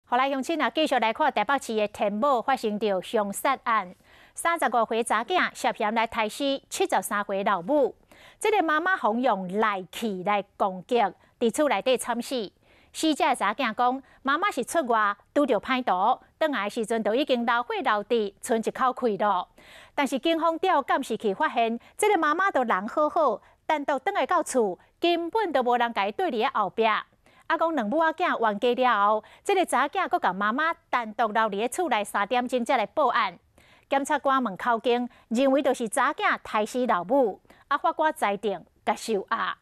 后来乡亲啊，继续来看台北市的田埔发生着凶杀案，35岁查囝涉嫌来杀死73岁老母，这个妈妈哄用赖气来攻击，伫厝内底惨死。死者查囝讲，妈妈是出外拄着歹毒，转来的时阵就已经老血老滴，剩一口气咯。但是警方调监视器发现，这个妈妈都人好好，单独转来到厝，根本都无人甲伊对伫后壁。阿公两母仔囝冤家了后，这个查囝阁甲妈妈单独留伫厝内3点钟才来报案。检察官问口供，认为就是查囝杀死老母，法官裁定甲收押。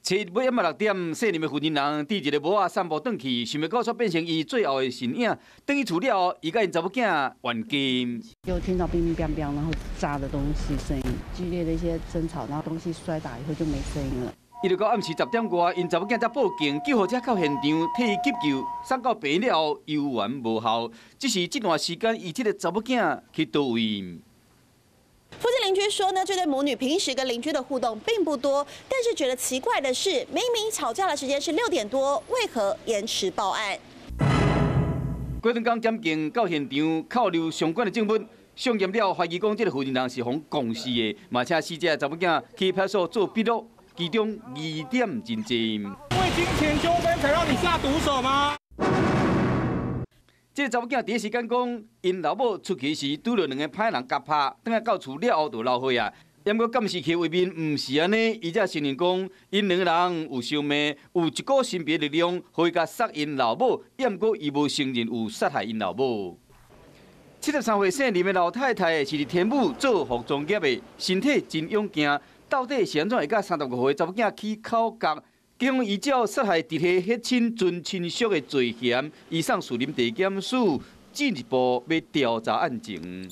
初一尾暗6点，姓林的负责人伫一个摩仔散步转去，想要告诉变成伊最后的身影。转去厝了后，伊甲因查某囝冤家。就听到乒乒乓乓，然后炸的东西声音，剧烈的一些争吵，然后东西摔打以后就没声音了。一直到暗时10点外，因查某囝才报警，救护车到现场替伊急救，送到病院了后犹原无效。只是这段时间，伊这个查某囝去倒位？附近邻居说呢，这对母女平时跟邻居的互动并不多，但是觉得奇怪的是，明明吵架的时间是6点多，为何延迟报案？过两天检警到现场扣留相关的证物，上验了怀疑讲这个负责人是互共事的，嘛请死者查某囝去派出所做笔录，其中疑点真多。为金钱纠纷才让你下毒手吗？这个查某囝第一时间讲，因老母出去时拄着2个歹人夹拍，等下到厝了后就流血啊。验过监视器画面，唔是安尼，伊才承认讲，因2个人有相骂，有一股神秘力量，可以甲杀因老母，验过伊无承认有杀害因老母。73岁姓林的老太太是伫天母做服装业的，身体真勇健，到底是安怎会甲35岁查某囝起口角？警方依照杀害直系血亲尊亲属的罪嫌，移送树林地检署进一步要调查案情。